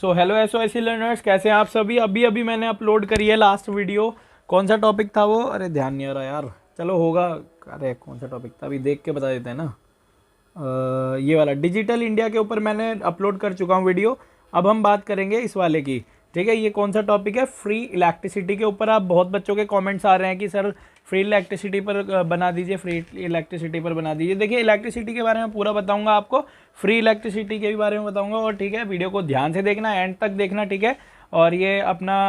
So hello एसओएसी learners, कैसे हैं आप सभी। अभी अभी मैंने अपलोड करी है लास्ट वीडियो। कौन सा टॉपिक था वो, अरे ध्यान नहीं आ रहा यार, चलो होगा। अरे कौन सा टॉपिक था, अभी देख के बता देते हैं ना। ये वाला डिजिटल इंडिया के ऊपर मैंने अपलोड कर चुका हूँ वीडियो। अब हम बात करेंगे इस वाले की। ठीक है, ये कौन सा टॉपिक है, फ्री इलेक्ट्रिसिटी के ऊपर। आप बहुत बच्चों के कमेंट्स आ रहे हैं कि सर फ्री इलेक्ट्रिसिटी पर बना दीजिए, फ्री इलेक्ट्रिसिटी पर बना दीजिए। देखिए, इलेक्ट्रिसिटी के बारे में पूरा बताऊंगा आपको, फ्री इलेक्ट्रिसिटी के भी बारे में बताऊंगा। और ठीक है, वीडियो को ध्यान से देखना, एंड तक देखना, ठीक है। और ये अपना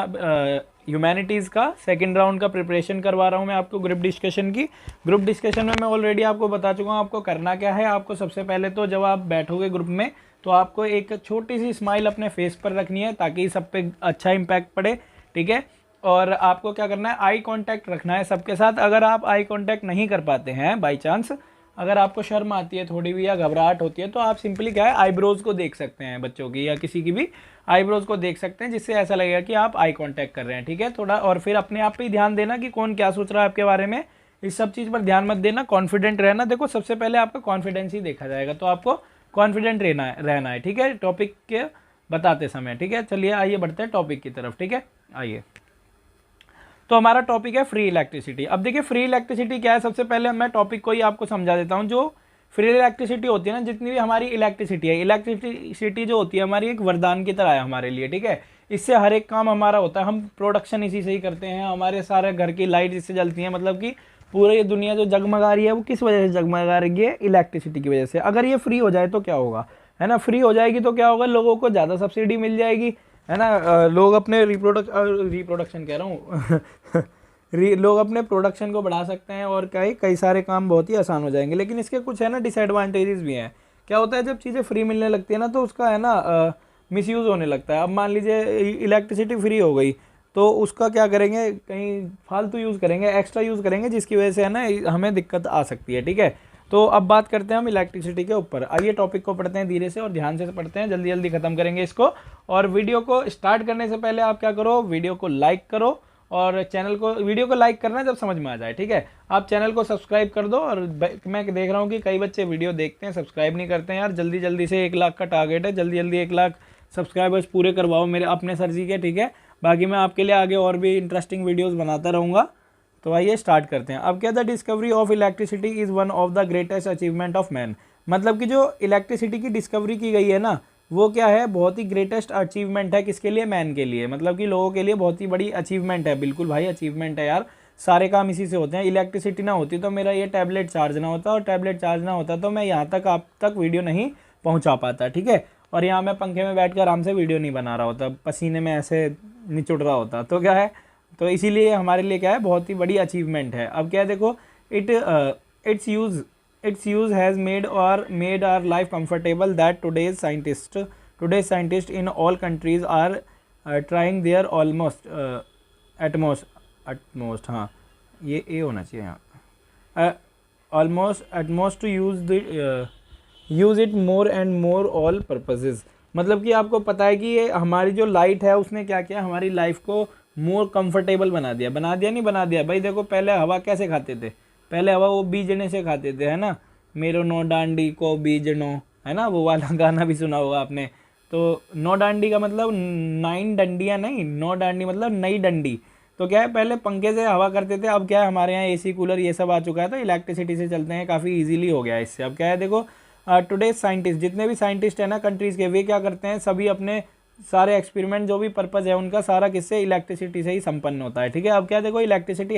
ह्यूमैनिटीज़ का सेकंड राउंड का प्रिपरेशन करवा रहा हूँ मैं आपको, ग्रुप डिस्कशन की। ग्रुप डिस्कशन में मैं ऑलरेडी आपको बता चुका हूँ आपको करना क्या है। आपको सबसे पहले तो जब आप बैठोगे ग्रुप में, तो आपको एक छोटी सी स्माइल अपने फेस पर रखनी है ताकि सब पे अच्छा इम्पैक्ट पड़े, ठीक है। और आपको क्या करना है, आई कांटेक्ट रखना है सबके साथ। अगर आप आई कांटेक्ट नहीं कर पाते हैं बाय चांस, अगर आपको शर्म आती है थोड़ी भी या घबराहट होती है, तो आप सिंपली क्या है, आईब्रोज को देख सकते हैं बच्चों की या किसी की भी आईब्रोज को देख सकते हैं, जिससे ऐसा लगेगा कि आप आई कांटेक्ट कर रहे हैं, ठीक है थोड़ा। और फिर अपने आप पे ही ध्यान देना कि कौन क्या सोच रहा है आपके बारे में, इस सब चीज़ पर ध्यान मत देना। कॉन्फिडेंट रहना, देखो सबसे पहले आपका कॉन्फिडेंस ही देखा जाएगा, तो आपको कॉन्फिडेंट रहना है, ठीक है, टॉपिक के बताते समय, ठीक है। चलिए आइए बढ़ते हैं टॉपिक की तरफ, ठीक है। आइए, तो हमारा टॉपिक है फ्री इलेक्ट्रिसिटी। अब देखिए, फ्री इलेक्ट्रिसिटी क्या है, सबसे पहले मैं टॉपिक को ही आपको समझा देता हूँ। जो फ्री इलेक्ट्रिसिटी होती है ना, जितनी भी हमारी इलेक्ट्रिसिटी है, इलेक्ट्रिसिटी जो होती है हमारी एक वरदान की तरह है हमारे लिए, ठीक है। इससे हर एक काम हमारा होता है, हम प्रोडक्शन इसी से ही करते हैं, हमारे सारे घर की लाइट इससे जलती है। मतलब कि पूरी दुनिया जो जगमगा रही है वो किस वजह से जगमगा रही है, इलेक्ट्रिसिटी की वजह से। अगर ये फ्री हो जाए तो क्या होगा, है ना, फ्री हो जाएगी तो क्या होगा, लोगों को ज़्यादा सब्सिडी मिल जाएगी, है ना। लोग अपने रिप्रोडक्शन कह रहा हूँ लोग अपने प्रोडक्शन को बढ़ा सकते हैं, और कई कई सारे काम बहुत ही आसान हो जाएंगे। लेकिन इसके कुछ है ना डिसएडवांटेजेस भी हैं। क्या होता है, जब चीज़ें फ्री मिलने लगती है ना, तो उसका है ना मिसयूज़ होने लगता है। अब मान लीजिए इलेक्ट्रिसिटी फ्री हो गई, तो उसका क्या करेंगे, कहीं फालतू यूज़ करेंगे, एक्स्ट्रा यूज़ करेंगे, जिसकी वजह से है ना हमें दिक्कत आ सकती है, ठीक है। तो अब बात करते हैं हम इलेक्ट्रिसिटी के ऊपर। आइए टॉपिक को पढ़ते हैं धीरे से और ध्यान से पढ़ते हैं, जल्दी जल्दी खत्म करेंगे इसको। और वीडियो को स्टार्ट करने से पहले आप क्या करो, वीडियो को लाइक करो, और चैनल को, वीडियो को लाइक करना जब समझ में आ जाए, ठीक है। आप चैनल को सब्सक्राइब कर दो। और मैं देख रहा हूँ कि कई बच्चे वीडियो देखते हैं, सब्सक्राइब नहीं करते हैं यार। जल्दी जल्दी से 1 लाख का टारगेट है, जल्दी जल्दी 1 लाख सब्सक्राइबर्स पूरे करवाओ मेरे अपने सर जी के, ठीक है। बाकी मैं आपके लिए आगे और भी इंटरेस्टिंग वीडियोज़ बनाता रहूँगा। तो आइए स्टार्ट करते हैं। अब क्या, the discovery of electricity is one of the greatest achievement of man. मतलब कि जो इलेक्ट्रिसिटी की डिस्कवरी की गई है ना, वो क्या है, बहुत ही ग्रेटेस्ट अचीवमेंट है, किसके लिए, मैन के लिए। मतलब कि लोगों के लिए बहुत ही बड़ी अचीवमेंट है। बिल्कुल भाई, अचीवमेंट है यार, सारे काम इसी से होते हैं। इलेक्ट्रिसिटी ना होती तो मेरा ये टैबलेट चार्ज ना होता, और टैबलेट चार्ज ना होता तो मैं यहाँ तक आप तक वीडियो नहीं पहुँचा पाता, ठीक है। और यहाँ मैं पंखे में बैठ कर आराम से वीडियो नहीं बना रहा होता, पसीने में ऐसे निचुड़ रहा होता। तो क्या है, तो इसीलिए हमारे लिए क्या है, बहुत ही बड़ी अचीवमेंट है। अब क्या है, देखो, it it's use has made our life comfortable that today's scientist in all countries are trying their almost utmost, हाँ ये ए होना चाहिए यहाँ, almost utmost to use it more and more all purposes. मतलब कि आपको पता है कि ये हमारी जो लाइट है उसने क्या किया, हमारी लाइफ को मोर कंफर्टेबल बना दिया। नहीं बना दिया भाई। देखो, पहले हवा कैसे खाते थे, पहले हवा वो बीजने से खाते थे, है ना। मेरो नो डांडी को बीजनो, है ना, वो वाला गाना भी सुना होगा आपने। तो नो डांडी का मतलब 9 डंडियाँ नहीं, नो डांडी मतलब नई डंडी। तो क्या है, पहले पंखे से हवा करते थे, अब क्या है, हमारे यहाँ एसी कूलर ये सब आ चुका है, तो इलेक्ट्रिसिटी से चलते हैं, काफ़ी ईजिली हो गया है इससे। अब क्या है, देखो, टुडे साइंटिस्ट, जितने भी साइंटिस्ट हैं ना कंट्रीज़ के, वे क्या करते हैं, सभी अपने सारे एक्सपेरिमेंट जो भी पर्पज़ है उनका, सारा किससे, इलेक्ट्रिसिटी से ही संपन्न होता है, ठीक है। अब क्या देखो, electricity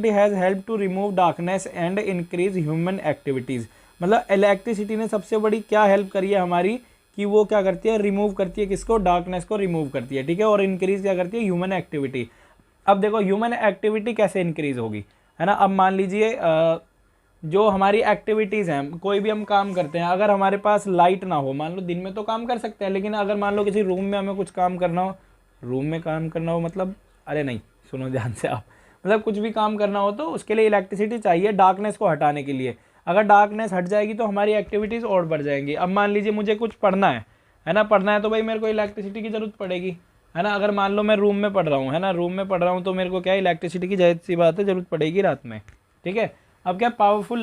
has help to remove darkness and increase human activities. मतलब इलेक्ट्रिसिटी ने सबसे बड़ी क्या हेल्प करी है हमारी, कि वो क्या करती है, रिमूव करती है किसको, डार्कनेस को रिमूव करती है, ठीक है। और इंक्रीज क्या करती है, ह्यूमन एक्टिविटी। अब देखो, ह्यूमन एक्टिविटी कैसे इंक्रीज होगी, है ना। अब मान लीजिए जो हमारी एक्टिविटीज़ हैं, कोई भी हम काम करते हैं, अगर हमारे पास लाइट ना हो, मान लो दिन में तो काम कर सकते हैं, लेकिन अगर मान लो किसी रूम में हमें कुछ काम करना हो, रूम में काम करना हो मतलब, अरे नहीं, सुनो ध्यान से आप, मतलब कुछ भी काम करना हो तो उसके लिए इलेक्ट्रिसिटी चाहिए, डार्कनेस को हटाने के लिए। अगर डार्कनेस हट जाएगी तो हमारी एक्टिविटीज़ और बढ़ जाएंगी। अब मान लीजिए मुझे कुछ पढ़ना है ना, पढ़ना है तो भाई मेरे को इलेक्ट्रिसिटी की ज़रूरत पड़ेगी, है ना। अगर मान लो मैं रूम में पढ़ रहा हूँ, है ना, रूम में पढ़ रहा हूँ, तो मेरे को क्या इलेक्ट्रिसिटी की जाहिर सी बात है ज़रूरत पड़ेगी रात में, ठीक है। अब क्या, powerful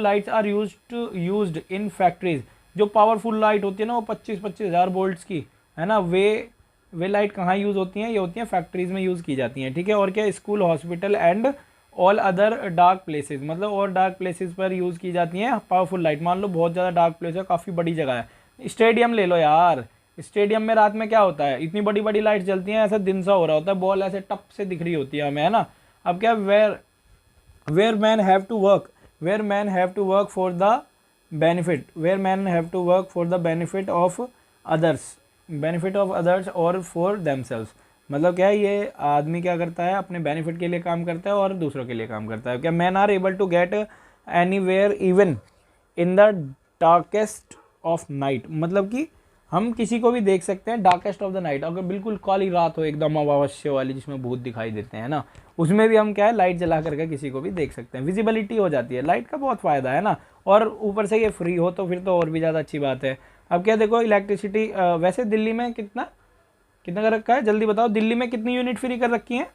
lights are used in factories जो पावरफुल लाइट होती है ना वो 25-25 हज़ार वोल्ट्स की, है ना, वे लाइट कहाँ यूज़ होती हैं, ये होती हैं फैक्ट्रीज़ में यूज़ की जाती हैं, ठीक है। और क्या, school, hospital and all other dark places, मतलब और डार्क प्लेसेस पर यूज़ की जाती हैं पावरफुल लाइट। मान लो बहुत ज़्यादा डार्क प्लेस है, काफ़ी बड़ी जगह है, स्टेडियम ले लो यार, स्टेडियम में रात में क्या होता है, इतनी बड़ी बड़ी लाइट जलती हैं, ऐसा दिन सा हो रहा होता है, बॉल ऐसे टप से दिख रही होती है हमें, है ना। अब क्या, where man have to work, where man have to work for the benefit, where man have to work for the benefit of others और फॉर देमसेल्व्स। मतलब क्या है, ये आदमी क्या करता है, अपने बेनिफिट के लिए काम करता है और दूसरों के लिए काम करता है। क्या, man are able to get anywhere even in the darkest of night, मतलब कि हम किसी को भी देख सकते हैं डार्केस्ट ऑफ द नाइट, अगर बिल्कुल काली रात हो एकदम अमावस्या वाली जिसमें भूत दिखाई देते हैं ना, उसमें भी हम क्या है, लाइट जला करके किसी को भी देख सकते हैं, विजिबिलिटी हो जाती है, लाइट का बहुत फ़ायदा है ना। और ऊपर से ये फ्री हो तो फिर तो और भी ज़्यादा अच्छी बात है। अब क्या देखो, इलेक्ट्रिसिटी वैसे दिल्ली में कितना कितना कर रखा है, जल्दी बताओ, दिल्ली में कितनी यूनिट फ्री कर रखी हैं,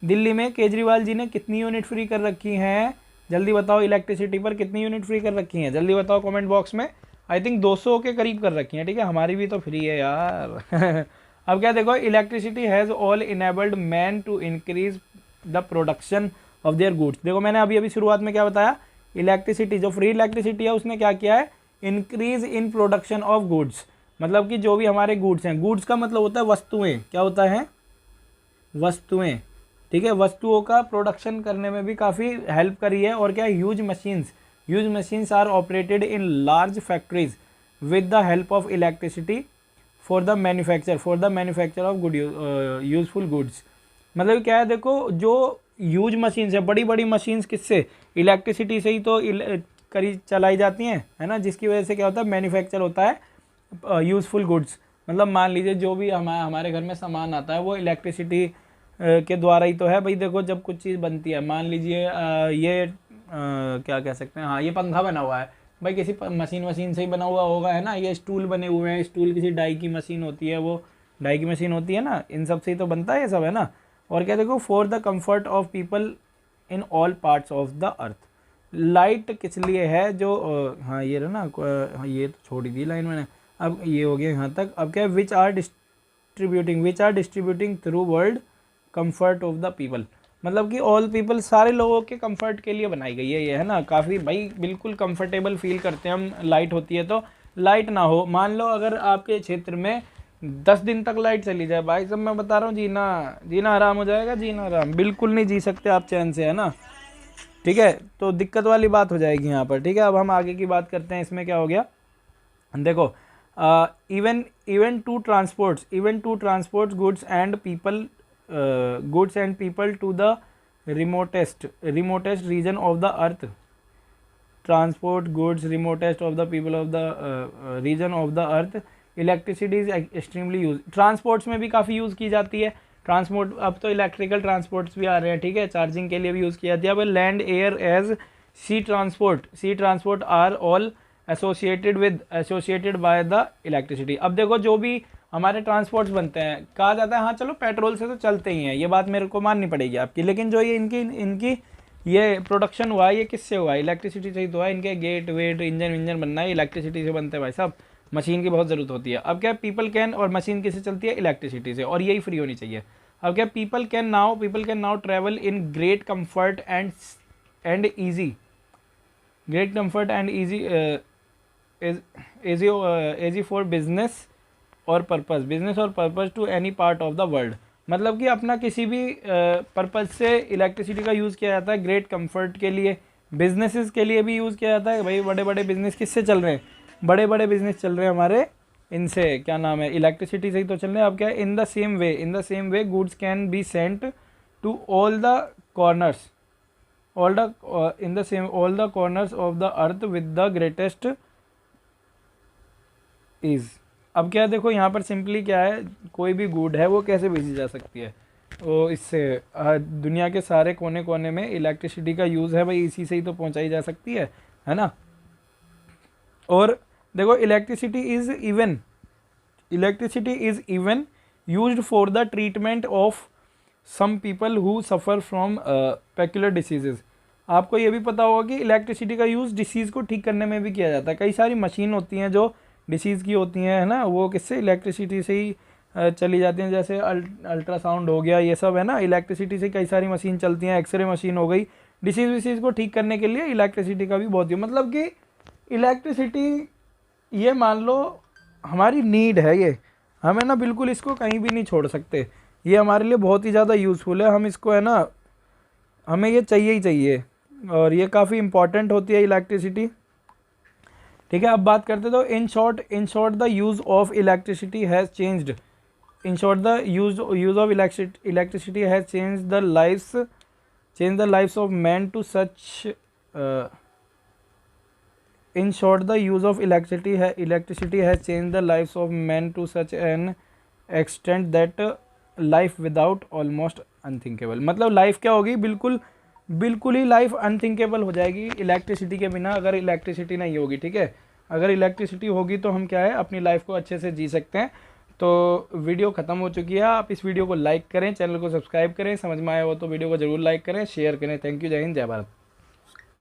दिल्ली में केजरीवाल जी ने कितनी यूनिट फ्री कर रखी हैं, जल्दी बताओ, इलेक्ट्रिसिटी पर कितनी यूनिट फ्री कर रखी हैं, जल्दी बताओ कमेंट बॉक्स में। आई थिंक 200 के करीब कर रखी हैं, ठीक है, हमारी भी तो फ्री है यार। अब क्या देखो, electricity has all enabled man to increase the production of their goods. देखो मैंने अभी अभी शुरुआत में क्या बताया, इलेक्ट्रिसिटी, जो फ्री इलेक्ट्रिसिटी है उसने क्या किया है, increase in production of goods, मतलब कि जो भी हमारे गुड्स हैं, गुड्स का मतलब होता है वस्तुएं, क्या होता है, वस्तुएं, ठीक है, वस्तुओं का प्रोडक्शन करने में भी काफ़ी हेल्प करी है। और क्या, huge machines are operated in large factories with the help of electricity for the manufacture of good useful goods. मतलब क्या है, देखो जो ह्यूज मशीन्स है, बड़ी बड़ी मशीन्स, किससे, इलेक्ट्रिसिटी से ही तो करी चलाई जाती हैं, है ना, जिसकी वजह से क्या होता है, मैन्युफैक्चर होता है यूज़फुल गुड्स। मतलब मान लीजिए जो भी हमारे घर में सामान आता है वो इलेक्ट्रिसिटी के द्वारा ही तो है भाई। देखो जब कुछ चीज़ बनती है, मान लीजिए ये क्या कह सकते हैं, हाँ ये पंखा बना हुआ है भाई, किसी मशीन से ही बना हुआ होगा, है ना। ये स्टूल बने हुए हैं, स्टूल किसी डाई की मशीन होती है, वो डाई की मशीन होती है ना, इन सब से ही तो बनता है ये सब, है ना। और क्या देखो, for the comfort of people in all parts of the earth. Light किस लिए है, जो हाँ ये रहा ना, हाँ ये तो छोड़ दी लाइन मैंने, अब ये हो गया यहाँ तक। अब क्या, which are distributing through world comfort of the people, मतलब कि ऑल पीपल, सारे लोगों के कंफर्ट के लिए बनाई गई है ये, है ना। काफ़ी भाई बिल्कुल कंफर्टेबल फील करते हैं हम, लाइट होती है तो। लाइट ना हो, मान लो अगर आपके क्षेत्र में 10 दिन तक लाइट चली जाए, भाई सब मैं बता रहा हूँ, जीना हराम हो जाएगा, जीना हराम, बिल्कुल नहीं जी सकते आप चैन से, है ना, ठीक है। तो दिक्कत वाली बात हो जाएगी यहाँ पर, ठीक है। अब हम आगे की बात करते हैं, इसमें क्या हो गया, देखो, even to transport goods and people to the remotest region of the earth, transport goods remotest of the people of the region of the earth, electricity is extremely use. Transports में भी काफ़ी यूज़ की जाती है, transport, अब तो electrical transports भी आ रहे हैं, ठीक है, चार्जिंग के लिए भी यूज़ किया जाती है। अब land, air, as sea transport are all associated by the electricity. अब देखो जो भी हमारे ट्रांसपोर्ट्स बनते हैं, कहा जाता है हाँ चलो पेट्रोल से तो चलते ही हैं, ये बात मेरे को माननी पड़ेगी आपकी, लेकिन जो ये इनकी ये प्रोडक्शन हुआ है, ये किससे हुआ है, इलेक्ट्रिसिटी से ही तो हुआ है। इनके गेट वेट इंजन बनना है, इलेक्ट्रिसिटी से बनते हैं भाई साहब, मशीन की बहुत ज़रूरत होती है। अब क्या, पीपल कैन, और मशीन किससे चलती है, इलेक्ट्रिसिटी से, और यही फ्री होनी चाहिए। अब क्या, people can now travel in great comfort and easy for business और purpose to any part of the world. मतलब कि अपना किसी भी पर्पज़ से इलेक्ट्रिसिटी का यूज़ किया जाता है, ग्रेट कंफर्ट के लिए, बिजनेसेस के लिए भी यूज़ किया जाता है भाई। बड़े बड़े बिजनेस किससे चल रहे हैं, बड़े बड़े बिजनेस चल रहे हैं हमारे, इनसे क्या नाम है, इलेक्ट्रिसिटी से ही तो चल रहे हैं। अब क्या है, in the same way goods can be sent to all the corners of the earth with the greatest ease. अब क्या देखो यहाँ पर सिंपली क्या है, कोई भी गुड है वो कैसे भेजी जा सकती है, वो इससे दुनिया के सारे कोने कोने में इलेक्ट्रिसिटी का यूज़ है भाई, इसी से ही तो पहुँचाई जा सकती है ना। और देखो electricity is even used for the treatment of some people who suffer from peculiar diseases. आपको ये भी पता होगा कि इलेक्ट्रिसिटी का यूज़ डिसीज़ को ठीक करने में भी किया जाता है। कई सारी मशीन होती हैं जो डिसीज़ की होती हैं, है ना, वो किससे, इलेक्ट्रिसिटी से ही चली जाती हैं। जैसे अल्ट्रासाउंड हो गया, ये सब है ना, इलेक्ट्रिसिटी से कई सारी मशीन चलती हैं, एक्सरे मशीन हो गई। डिसीज़ विसीज़ को ठीक करने के लिए इलेक्ट्रिसिटी का भी बहुत ही, मतलब कि इलेक्ट्रिसिटी ये मान लो हमारी नीड है, ये हमें ना बिल्कुल इसको कहीं भी नहीं छोड़ सकते। ये हमारे लिए बहुत ही ज़्यादा यूज़फुल है, हम इसको है ना, हमें ये चाहिए ही चाहिए, और ये काफ़ी इंपॉर्टेंट होती है इलेक्ट्रिसिटी। ठीक है, अब बात करते तो in short the use of electricity has changed, in short the use of electricity has change the lifes of man to such in short the use of electricity has changed the lives of men to such an extent that life without almost unthinkable, मतलब life क्या होगी, बिल्कुल ही life unthinkable हो जाएगी electricity के बिना, अगर electricity नहीं होगी। ठीक है, अगर इलेक्ट्रिसिटी होगी तो हम क्या है, अपनी लाइफ को अच्छे से जी सकते हैं। तो वीडियो ख़त्म हो चुकी है, आप इस वीडियो को लाइक करें, चैनल को सब्सक्राइब करें, समझ में आया हो तो वीडियो को ज़रूर लाइक करें, शेयर करें। थैंक यू, जय हिंद, जय भारत।